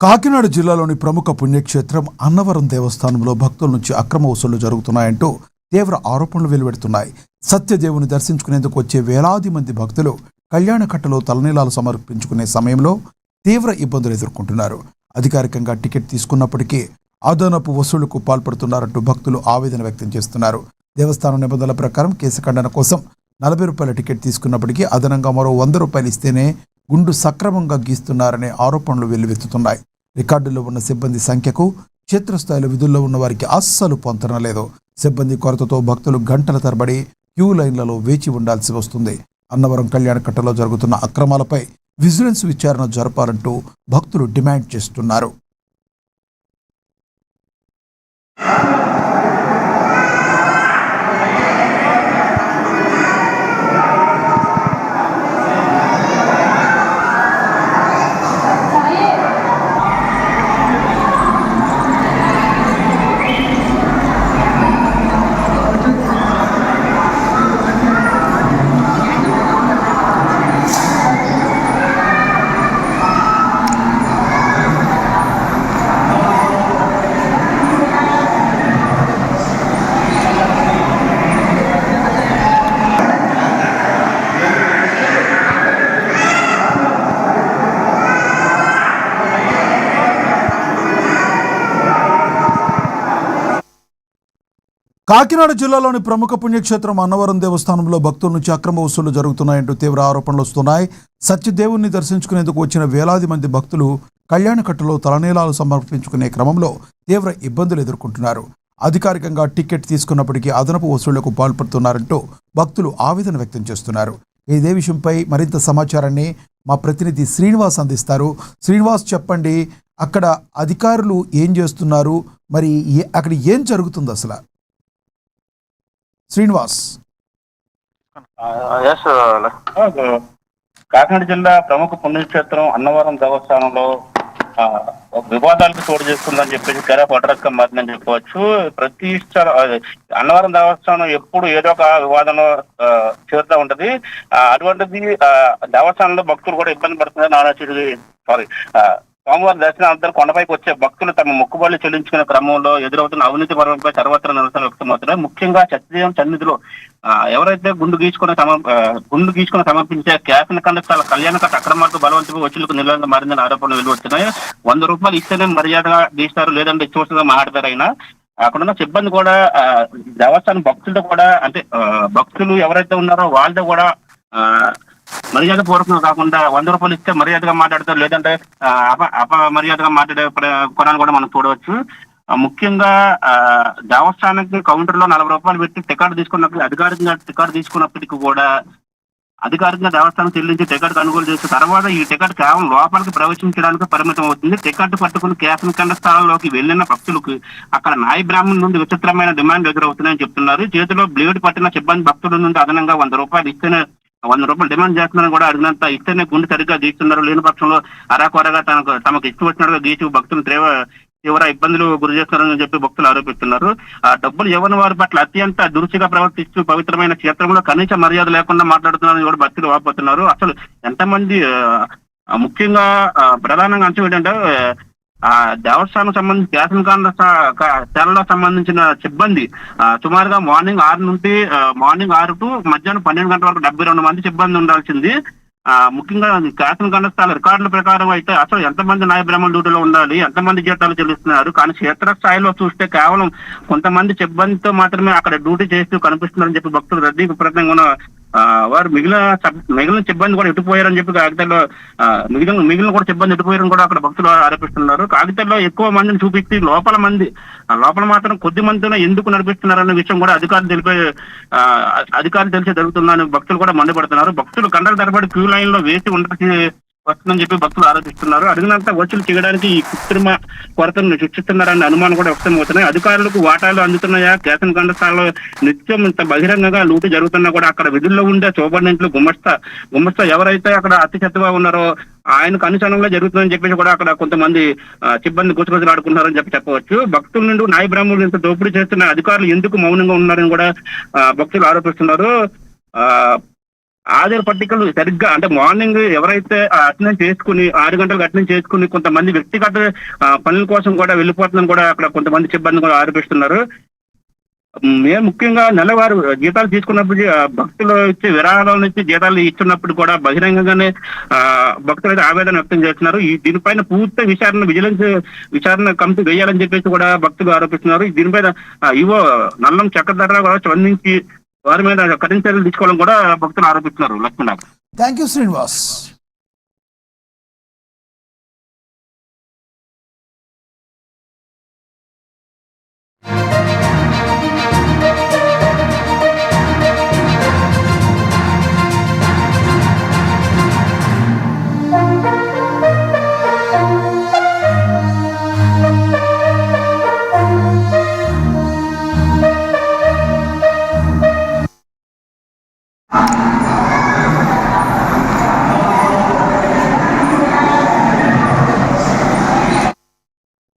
కాకినాడ జిల్లాలోని ప్రముఖ పుణ్యక్షేత్రం అన్నవరం దేవస్థానంలో భక్తుల నుంచి అక్రమ వసూళ్లు జరుగుతున్నాయంటూ తీవ్ర ఆరోపణలు వెలువడుతున్నాయి. సత్యదేవుని దర్శించుకునేందుకు వచ్చే వేలాది మంది భక్తులు కళ్యాణకట్టలో తలనీలాలు సమర్పించుకునే సమయంలో తీవ్ర ఇబ్బందులు ఎదుర్కొంటున్నారు. అధికారికంగా టికెట్ తీసుకున్నప్పటికీ అదనపు వసూళ్లకు పాల్పడుతున్నారంటూ భక్తులు ఆవేదన వ్యక్తం చేస్తున్నారు. దేవస్థానం నిబంధనల ప్రకారం కేసు ఖండన కోసం 40 రూపాయల టికెట్ తీసుకున్నప్పటికీ అదనంగా మరో 100 రూపాయలు ఇస్తేనే గుండు సక్రమంగా గీస్తున్నారనే ఆరోపణలు వెల్లువెత్తుతున్నాయి. రికార్డుల్లో ఉన్న సిబ్బంది సంఖ్యకు క్షేత్రస్థాయిలో విధుల్లో ఉన్న వారికి అస్సలు పొంతన లేదు. సిబ్బంది కొరతతో భక్తులు గంటల తరబడి క్యూ లైన్లలో వేచి ఉండాల్సి వస్తుంది. అన్నవరం కళ్యాణకట్టలో జరుగుతున్న అక్రమాలపై విజిలెన్స్ విచారణ జరపాలంటూ భక్తులు డిమాండ్ చేస్తున్నారు. కాకినాడ జిల్లాలోని ప్రముఖ పుణ్యక్షేత్రం అన్నవరం దేవస్థానంలో భక్తుల నుంచి అక్రమ వసూళ్లు జరుగుతున్నాయంటూ తీవ్ర ఆరోపణలు వస్తున్నాయి. సత్యదేవుని దర్శించుకునేందుకు వచ్చిన వేలాది మంది భక్తులు కళ్యాణకట్టలో తలనీలాలు సమర్పించుకునే క్రమంలో తీవ్ర ఇబ్బందులు ఎదుర్కొంటున్నారు. అధికారికంగా టికెట్ తీసుకున్నప్పటికీ అదనపు వసూళ్లకు పాల్పడుతున్నారంటూ భక్తులు ఆవేదన వ్యక్తం చేస్తున్నారు. ఇదే విషయంపై మరింత సమాచారాన్ని మా ప్రతినిధి శ్రీనివాస్ అందిస్తారు. శ్రీనివాస్, చెప్పండి, అక్కడ అధికారులు ఏం చేస్తున్నారు, మరి అక్కడ ఏం జరుగుతుంది అసలు? శ్రీనివాస్. కాకినాడ జిల్లా ప్రముఖ పుణ్యక్షేత్రం అన్నవరం దేవస్థానంలో వివాదాలకు చోటు చేస్తుందని చెప్పేసి తెర పటరక్క మారిందని చెప్పవచ్చు. అన్నవరం దేవస్థానం ఎప్పుడు ఏదో ఒక వివాదంలో చేరుతూ ఉంటది. అటువంటిది దేవస్థానంలో భక్తులు కూడా ఇబ్బంది పడుతుందని సోమవారం దర్శనానంతరం కొండపైకి వచ్చే భక్తులు తమ మొక్కుబడులు చెల్లించుకునే క్రమంలో ఎదురవుతున్న అవినీతి పరంపై సర్వత్రా నిరసనలు వ్యక్తమవుతున్నాయి. ముఖ్యంగా సత్యదేవం సన్నిధిలో ఎవరైతే గుండు గీసుకుని సమర్పించే క్యాఫిన్ కండక్టర్ల కళ్యాణకట్ట అక్రమాలకు బలవంతంగా వచ్చులకు నిలయంగా మారిందని ఆరోపణలు వెలువడుతున్నాయి. 100 రూపాయలు ఇస్తేనే మర్యాదగా గీస్తారు, లేదంటే ఇచ్చవలసిందిగా మాట్లాడతారు. అయినా అక్కడున్న సిబ్బంది కూడా దేవస్థానం భక్తులతో కూడా, అంటే భక్తులు ఎవరైతే ఉన్నారో వాళ్ళతో కూడా మర్యాద పూర్వకంగా కాకుండా 100 రూపాయలు ఇస్తే మర్యాదగా మాట్లాడతారు, లేదంటే మర్యాదగా మాట్లాడే కొనాన్ని కూడా మనం చూడవచ్చు. ముఖ్యంగా దేవస్థానానికి కౌంటర్ లో 40 రూపాయలు పెట్టి టికెట్ తీసుకున్నప్పటికీ కూడా అధికారికంగా దేవస్థానం చెల్లించి టికెట్ కొనుగోలు చేసిన తర్వాత ఈ టికెట్ కేవలం లోపలికి ప్రవేశించడానికి పరిమితం అవుతుంది. టికెట్ పట్టుకుని క్యాఫిన్ కండ స్థలాల్లోకి వెళ్లిన భక్తులకు అక్కడ నాయ బ్రాహ్మణుల నుండి విచిత్రమైన డిమాండ్ ఎదురవుతున్నాయని చెప్తున్నారు. చేతిలో బ్లేడ్ పట్టిన సిబ్బంది భక్తుల నుండి అదనంగా 100 రూపాయలు ఇస్తేనే 100 రూపాయలు డిమాండ్ చేస్తున్నారని కూడా అడిగినంత ఇస్తేనే గుండె సరిగ్గా గీస్తున్నారు. లేని పక్షంలో అరాకొరగా తమకు ఇష్టం వచ్చినట్టుగా గీచి భక్తులు తీవ్ర ఇబ్బందులు గురి చేస్తున్నారని చెప్పి భక్తులు ఆరోపిస్తున్నారు. ఆ డబ్బులు ఇవ్వని వారి పట్ల అత్యంత దురుచిగా ప్రవర్తిస్తూ పవిత్రమైన క్షేత్రంలో కనీస మర్యాద లేకుండా మాట్లాడుతున్నారని కూడా భక్తులు వాపోతున్నారు. అసలు ఎంతమంది, ముఖ్యంగా ప్రధానంగా అంశం ఏంటంటే దేవస్థానం సంబంధించి క్యాఫిన్ శాలలో సంబంధించిన సిబ్బంది సుమారుగా మార్నింగ్ 6 టు మధ్యాహ్నం 12 గంటల వరకు 72 మంది సిబ్బంది ఉండాల్సింది. ముఖ్యంగా క్యాఫిన్ కండస్థాల రికార్డుల ప్రకారం అయితే అసలు ఎంతమంది నాయ బ్రాహ్మణ డ్యూటీలో ఉండాలి, ఎంతమంది జీతాలు చెల్లిస్తున్నారు, కానీ క్షేత్ర స్థాయిలో చూస్తే కేవలం కొంతమంది సిబ్బందితో మాత్రమే అక్కడ డ్యూటీ చేస్తూ కనిపిస్తున్నారని చెప్పి భక్తులు రద్దీ విపరీతంగా వారు మిగిలిన సిబ్బంది కూడా ఎటుపోయారని చెప్పి కాగితాల్లో మిగిలిన కూడా సిబ్బంది ఎటుపోయారని కూడా అక్కడ భక్తులు ఆరోపిస్తున్నారు. కాగితాల్లో ఎక్కువ మందిని చూపించి లోపల మాత్రం కొద్ది మందితోనే ఎందుకు నడిపిస్తున్నారన్న విషయం కూడా అధికారులు తెలిసే జరుగుతుందని భక్తులు కూడా మండిపడుతున్నారు. భక్తులు గంటల తరబడి క్యూ లైన్ లో వేసి ఉండడానికి వస్తుందని చెప్పి భక్తులు ఆరోపిస్తున్నారు. అడిగినంత వసూలు చేయడానికి ఈ కృత్రిమ కొరతను సృష్టిస్తున్నారనే అనుమానం కూడా వ్యక్తమవుతున్నాయి. అధికారులకు వాటాలు అందుతున్నాయా, క్యాఫిన్ కండస్థానంలో నిత్యం ఇంత బహిరంగంగా లూటీ జరుగుతున్నా కూడా అక్కడ విధుల్లో ఉండే సూపరింటెండెంట్లు గుమస్తా ఎవరైతే అక్కడ అతిశక్తిగా ఉన్నారో ఆయనకు అనుసరణలో జరుగుతుందని చెప్పేసి కూడా అక్కడ కొంతమంది సిబ్బంది గుసగుసలాడుకుంటున్నారని చెప్పవచ్చు. భక్తుల నుండి నాయ బ్రాహ్మణులు ఇంత దోపిడీ చేస్తున్న అధికారులు ఎందుకు మౌనంగా ఉన్నారని కూడా భక్తులు ఆరోపిస్తున్నారు. ఆధార్ పట్టికలు సరిగ్గా అంటే మార్నింగ్ ఎవరైతే అటెండెన్స్ చేసుకుని 6 గంటలకు అటెండెన్స్ చేసుకుని కొంతమంది వ్యక్తిగత పనుల కోసం కూడా వెళ్ళిపోతుందని కూడా అక్కడ కొంతమంది సిబ్బంది కూడా ఆరోపిస్తున్నారు. మేము ముఖ్యంగా నెలవారు జీతాలు తీసుకున్నప్పుడు భక్తులు ఇచ్చే విరాళాల నుంచి జీతాలు ఇస్తున్నప్పుడు కూడా బహిరంగంగానే భక్తులు అయితే ఆవేదన వ్యక్తం చేస్తున్నారు. దీనిపైన పూర్తి విజిలెన్స్ విచారణ కమిటీ వేయాలని చెప్పేసి కూడా భక్తులు ఆరోపిస్తున్నారు. దీనిపైన ఈవో నల్లం చక్రధర కూడా స్పందించి వారి మీద కఠిన చర్యలు తీసుకోవాలని కూడా భక్తులు ఆరోపిస్తున్నారు. లక్ష్మణ. Thank you Srinivas.